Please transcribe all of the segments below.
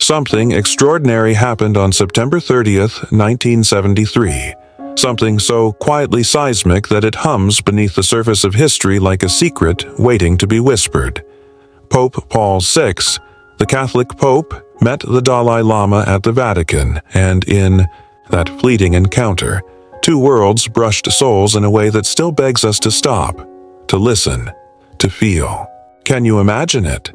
Something extraordinary happened on September 30th, 1973. Something so quietly seismic that it hums beneath the surface of history like a secret waiting to be whispered. Pope Paul VI, the Catholic Pope, met the Dalai Lama at the Vatican, and in that fleeting encounter, two worlds brushed souls in a way that still begs us to stop, to listen, to feel. Can you imagine it?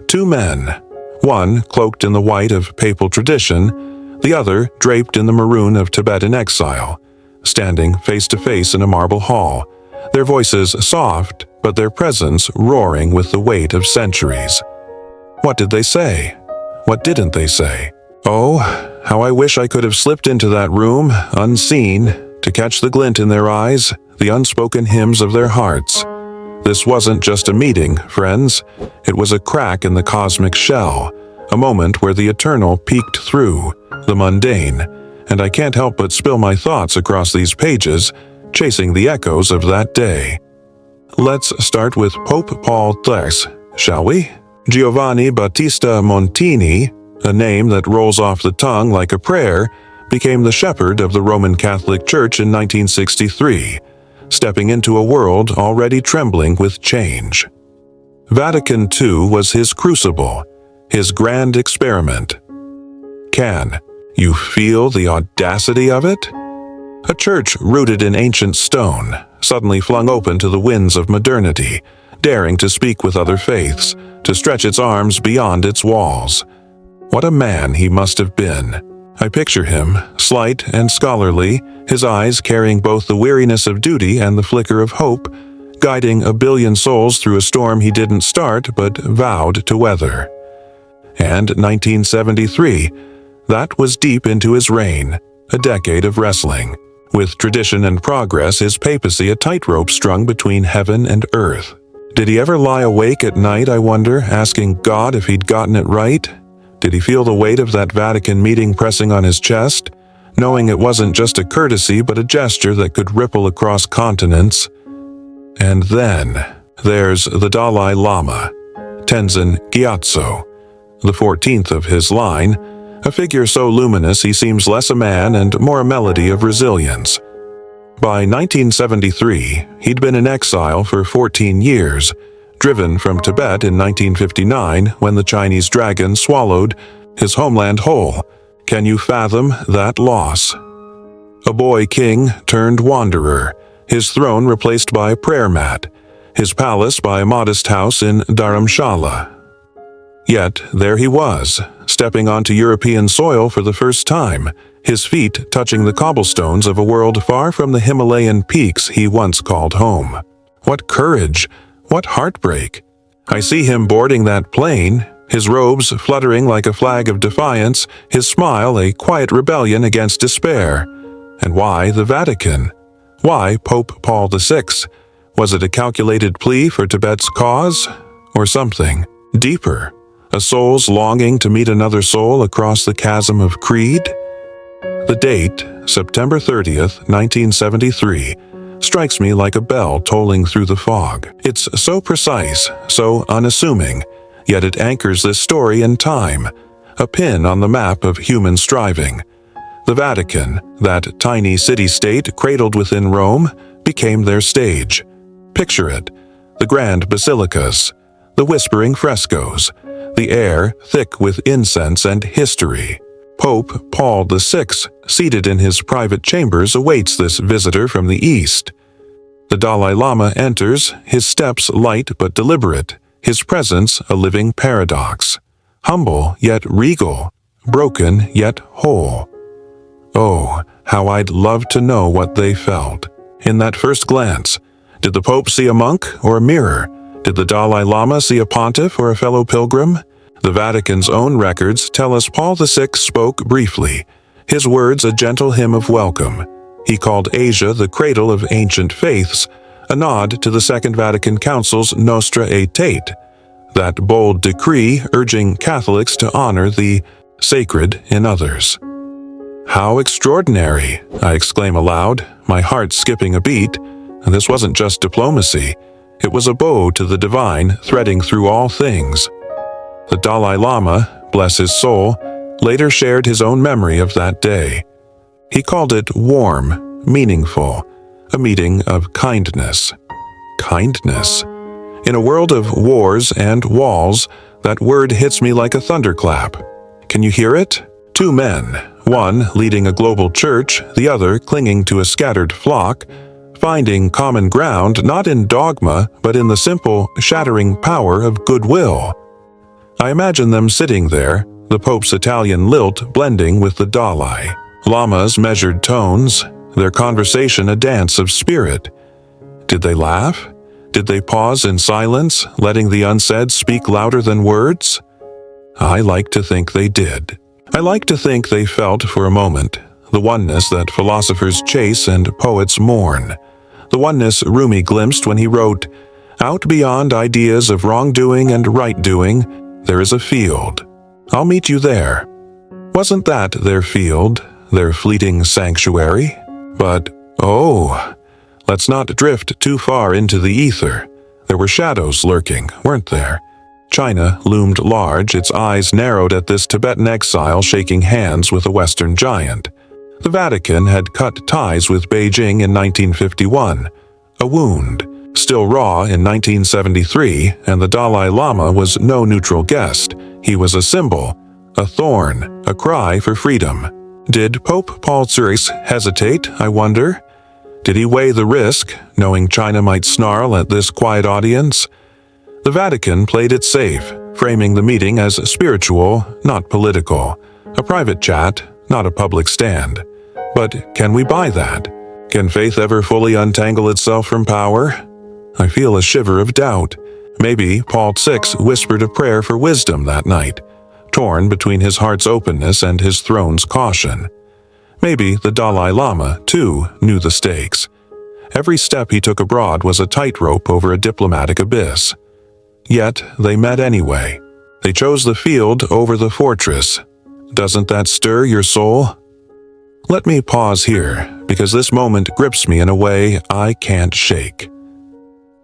Two men, one cloaked in the white of papal tradition, the other draped in the maroon of Tibetan exile, standing face to face in a marble hall, their voices soft, but their presence roaring with the weight of centuries. What did they say? What didn't they say? Oh, how I wish I could have slipped into that room, unseen, to catch the glint in their eyes, the unspoken hymns of their hearts. This wasn't just a meeting, friends. It was a crack in the cosmic shell, a moment where the eternal peeked through the mundane, and I can't help but spill my thoughts across these pages, chasing the echoes of that day. Let's start with Pope Paul VI, shall we? Giovanni Battista Montini, a name that rolls off the tongue like a prayer, became the shepherd of the Roman Catholic Church in 1963, stepping into a world already trembling with change. Vatican II was his crucible, his grand experiment. Can you feel the audacity of it? A church rooted in ancient stone, suddenly flung open to the winds of modernity, daring to speak with other faiths, to stretch its arms beyond its walls. What a man he must have been. I picture him, slight and scholarly, his eyes carrying both the weariness of duty and the flicker of hope, guiding a billion souls through a storm he didn't start but vowed to weather. And 1973, that was deep into his reign, a decade of wrestling. With tradition and progress, his papacy a tightrope strung between heaven and earth. Did he ever lie awake at night, I wonder, asking God if he'd gotten it right? Did he feel the weight of that Vatican meeting pressing on his chest, knowing it wasn't just a courtesy but a gesture that could ripple across continents? And then, there's the Dalai Lama, Tenzin Gyatso, the 14th of his line, a figure so luminous he seems less a man and more a melody of resilience. By 1973, he'd been in exile for 14 years, driven from Tibet in 1959 when the Chinese dragon swallowed his homeland whole. Can you fathom that loss? A boy king turned wanderer, his throne replaced by a prayer mat, his palace by a modest house in Dharamshala. Yet there he was, stepping onto European soil for the first time, his feet touching the cobblestones of a world far from the Himalayan peaks he once called home. What courage! What heartbreak! I see him boarding that plane, his robes fluttering like a flag of defiance, his smile a quiet rebellion against despair. And why the Vatican? Why Pope Paul VI? Was it a calculated plea for Tibet's cause? Or something deeper? A soul's longing to meet another soul across the chasm of creed? The date, September 30th, 1973, strikes me like a bell tolling through the fog. It's so precise, so unassuming, yet it anchors this story in time, a pin on the map of human striving. The Vatican, that tiny city-state cradled within Rome, became their stage. Picture it, the grand basilicas, the whispering frescoes, the air thick with incense and history. Pope Paul VI, seated in his private chambers, awaits this visitor from the east. The Dalai Lama enters, his steps light but deliberate, his presence a living paradox. Humble yet regal, broken yet whole. Oh, how I'd love to know what they felt. In that first glance, did the Pope see a monk or a mirror? Did the Dalai Lama see a pontiff or a fellow pilgrim? The Vatican's own records tell us Paul VI spoke briefly, his words a gentle hymn of welcome. He called Asia the cradle of ancient faiths, a nod to the Second Vatican Council's Nostra Aetate, that bold decree urging Catholics to honor the sacred in others. How extraordinary, I exclaim aloud, my heart skipping a beat. And this wasn't just diplomacy. It was a bow to the divine threading through all things. The Dalai Lama, bless his soul, later shared his own memory of that day. He called it warm, meaningful, a meeting of kindness. Kindness. In a world of wars and walls, that word hits me like a thunderclap. Can you hear it? Two men, one leading a global church, the other clinging to a scattered flock, finding common ground not in dogma but in the simple, shattering power of goodwill. I imagine them sitting there, the Pope's Italian lilt blending with the Dalai Lama's measured tones, their conversation a dance of spirit. Did they laugh? Did they pause in silence, letting the unsaid speak louder than words? I like to think they did. I like to think they felt for a moment the oneness that philosophers chase and poets mourn, the oneness Rumi glimpsed when he wrote, "Out beyond ideas of wrongdoing and right-doing, there is a field. I'll meet you there." Wasn't that their field, their fleeting sanctuary? But, let's not drift too far into the ether. There were shadows lurking, weren't there? China loomed large, its eyes narrowed at this Tibetan exile shaking hands with a Western giant. The Vatican had cut ties with Beijing in 1951, a wound, still raw in 1973, and the Dalai Lama was no neutral guest. He was a symbol, a thorn, a cry for freedom. Did Pope Paul VI hesitate, I wonder? Did he weigh the risk, knowing China might snarl at this quiet audience? The Vatican played it safe, framing the meeting as spiritual, not political, a private chat, not a public stand. But can we buy that? Can faith ever fully untangle itself from power? I feel a shiver of doubt. Maybe Paul VI whispered a prayer for wisdom that night, torn between his heart's openness and his throne's caution. Maybe the Dalai Lama, too, knew the stakes. Every step he took abroad was a tightrope over a diplomatic abyss. Yet they met anyway. They chose the field over the fortress. Doesn't that stir your soul? Let me pause here, because this moment grips me in a way I can't shake.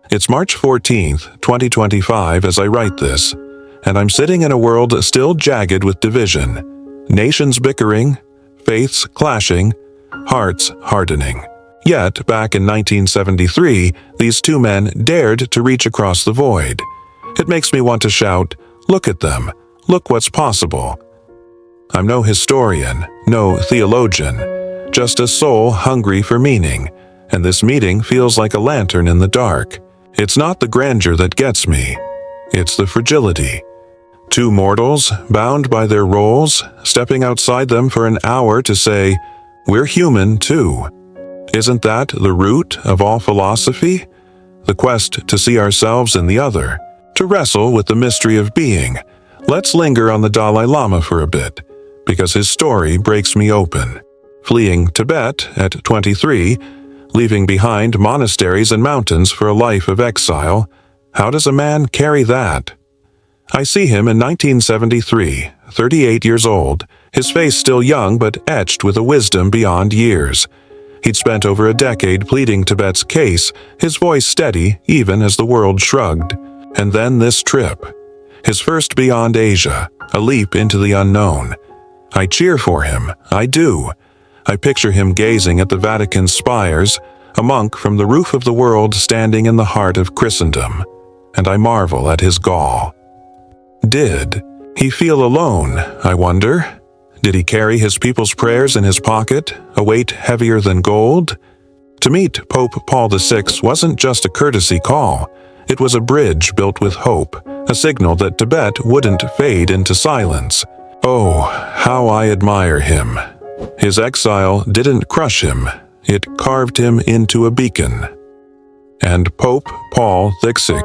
It's March 14th, 2025 as I write this, and I'm sitting in a world still jagged with division, nations bickering, faiths clashing, hearts hardening. Yet, back in 1973, these two men dared to reach across the void. It makes me want to shout, "Look at them! Look what's possible!" I'm no historian, no theologian, just a soul hungry for meaning, and this meeting feels like a lantern in the dark. It's not the grandeur that gets me, it's the fragility. Two mortals, bound by their roles, stepping outside them for an hour to say, "We're human too." Isn't that the root of all philosophy? The quest to see ourselves in the other, to wrestle with the mystery of being. Let's linger on the Dalai Lama for a bit, because his story breaks me open. Fleeing Tibet at 23, leaving behind monasteries and mountains for a life of exile, how does a man carry that? I see him in 1973, 38 years old, his face still young but etched with a wisdom beyond years. He'd spent over a decade pleading Tibet's case, his voice steady even as the world shrugged. And then this trip. His first beyond Asia, a leap into the unknown. I cheer for him, I do. I picture him gazing at the Vatican's spires, a monk from the roof of the world standing in the heart of Christendom. And I marvel at his gall. Did he feel alone, I wonder? Did he carry his people's prayers in his pocket, a weight heavier than gold? To meet Pope Paul VI wasn't just a courtesy call. It was a bridge built with hope, a signal that Tibet wouldn't fade into silence. Oh, how I admire him. His exile didn't crush him, it carved him into a beacon. And Pope Paul VI,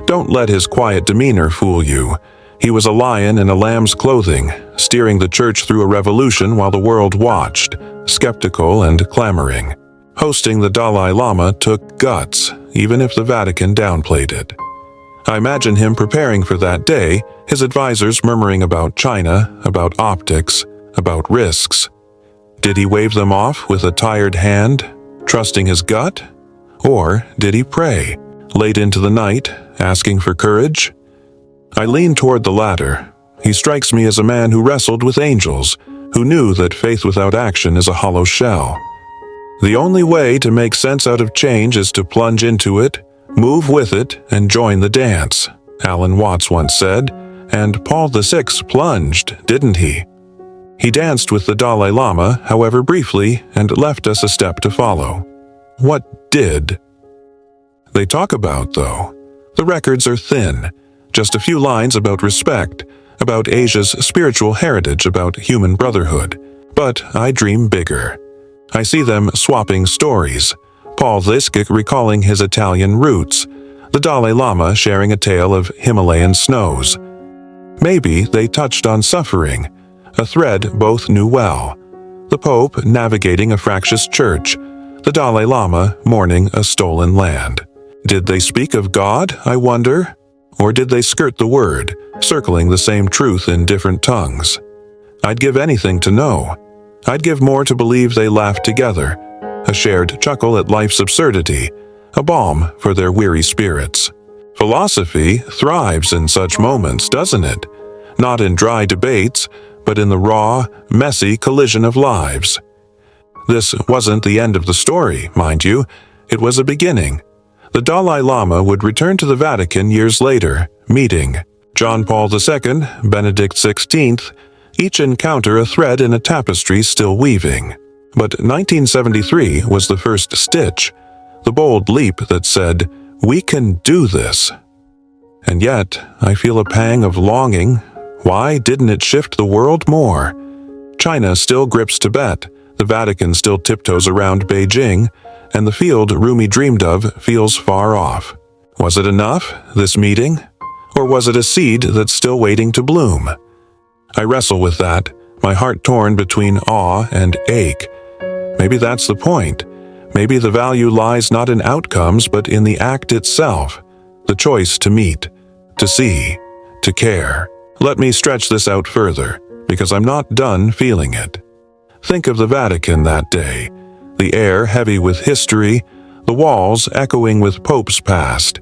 don't let his quiet demeanor fool you. He was a lion in a lamb's clothing, steering the church through a revolution while the world watched, skeptical and clamoring. Hosting the Dalai Lama took guts, even if the Vatican downplayed it. I imagine him preparing for that day, his advisors murmuring about China, about optics, about risks. Did he wave them off with a tired hand, trusting his gut? Or did he pray, late into the night, asking for courage? I lean toward the latter. He strikes me as a man who wrestled with angels, who knew that faith without action is a hollow shell. The only way to make sense out of change is to plunge into it, move with it, and join the dance, Alan Watts once said, and Paul VI plunged, didn't he? He danced with the Dalai Lama, however briefly, and left us a step to follow. What did? They talk about, though. The records are thin. Just a few lines about respect, about Asia's spiritual heritage, about human brotherhood. But I dream bigger. I see them swapping stories. Paul VI recalling his Italian roots, the Dalai Lama sharing a tale of Himalayan snows. Maybe they touched on suffering, a thread both knew well. The Pope navigating a fractious church, the Dalai Lama mourning a stolen land. Did they speak of God, I wonder? Or did they skirt the word, circling the same truth in different tongues? I'd give anything to know. I'd give more to believe they laughed together, a shared chuckle at life's absurdity, a balm for their weary spirits. Philosophy thrives in such moments, doesn't it? Not in dry debates, but in the raw, messy collision of lives. This wasn't the end of the story, mind you. It was a beginning. The Dalai Lama would return to the Vatican years later, meeting John Paul II, Benedict XVI, each encounter a thread in a tapestry still weaving. But 1973 was the first stitch, the bold leap that said, "We can do this." And yet, I feel a pang of longing. Why didn't it shift the world more? China still grips Tibet, the Vatican still tiptoes around Beijing, and the field Rumi dreamed of feels far off. Was it enough, this meeting? Or was it a seed that's still waiting to bloom? I wrestle with that, my heart torn between awe and ache. Maybe that's the point. Maybe the value lies not in outcomes but in the act itself, the choice to meet, to see, to care. Let me stretch this out further, because I'm not done feeling it. Think of the Vatican that day, the air heavy with history, the walls echoing with popes past.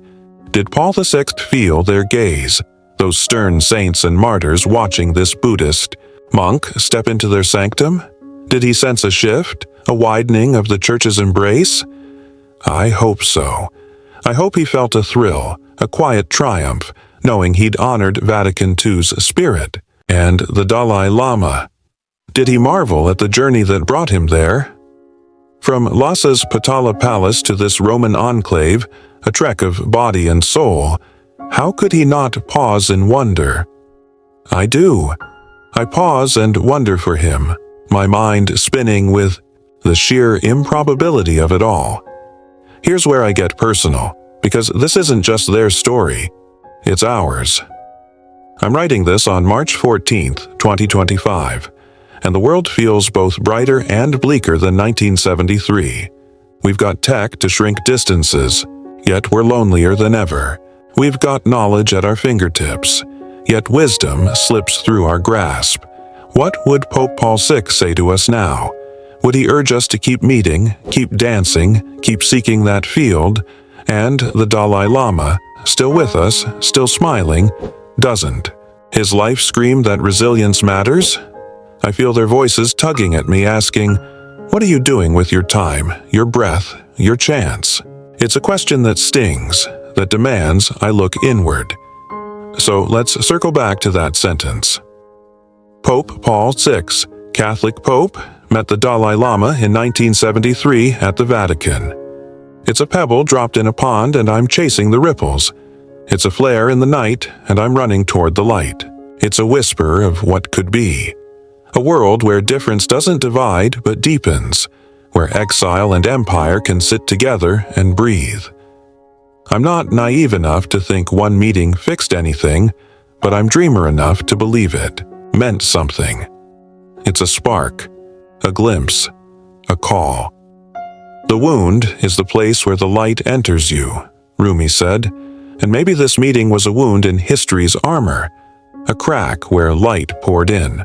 Did Paul VI feel their gaze, those stern saints and martyrs watching this Buddhist monk step into their sanctum? Did he sense a shift, a widening of the Church's embrace? I hope so. I hope he felt a thrill, a quiet triumph, knowing he'd honored Vatican II's spirit. And the Dalai Lama. Did he marvel at the journey that brought him there? From Lhasa's Potala Palace to this Roman enclave, a trek of body and soul, how could he not pause in wonder? I do. I pause and wonder for him, my mind spinning with the sheer improbability of it all. Here's where I get personal, because this isn't just their story, it's ours. I'm writing this on March 14th, 2025, and the world feels both brighter and bleaker than 1973. We've got tech to shrink distances, yet we're lonelier than ever. We've got knowledge at our fingertips, yet wisdom slips through our grasp. What would Pope Paul VI say to us now? Would he urge us to keep meeting, keep dancing, keep seeking that field? And the Dalai Lama, still with us, still smiling, doesn't. His life screamed that resilience matters? I feel their voices tugging at me, asking, what are you doing with your time, your breath, your chance? It's a question that stings, that demands I look inward. So let's circle back to that sentence. Pope Paul VI, Catholic Pope, met the Dalai Lama in 1973 at the Vatican. It's a pebble dropped in a pond and I'm chasing the ripples. It's a flare in the night and I'm running toward the light. It's a whisper of what could be. A world where difference doesn't divide but deepens, where exile and empire can sit together and breathe. I'm not naive enough to think one meeting fixed anything, but I'm dreamer enough to believe it meant something. It's a spark, a glimpse, a call. The wound is the place where the light enters you, Rumi said, and maybe this meeting was a wound in history's armor, a crack where light poured in.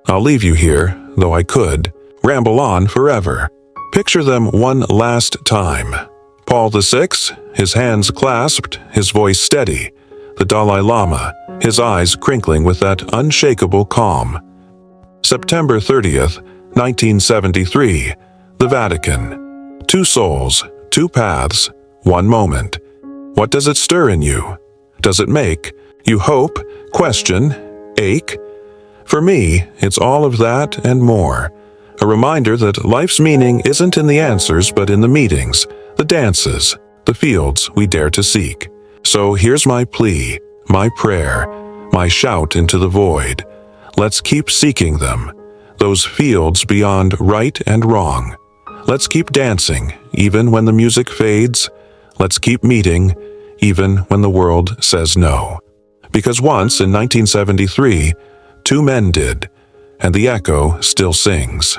I'll leave you here, though I could ramble on forever. Picture them one last time. Paul VI, his hands clasped, his voice steady, the Dalai Lama, his eyes crinkling with that unshakable calm. September 30th, 1973, the Vatican. Two souls, two paths, one moment. What does it stir in you? Does it make you hope, question, ache? For me, it's all of that and more. A reminder that life's meaning isn't in the answers but in the meetings, the dances, the fields we dare to seek. So here's my plea, my prayer, my shout into the void. Let's keep seeking them, those fields beyond right and wrong. Let's keep dancing, even when the music fades. Let's keep meeting, even when the world says no. Because once, in 1973, two men did, and the echo still sings.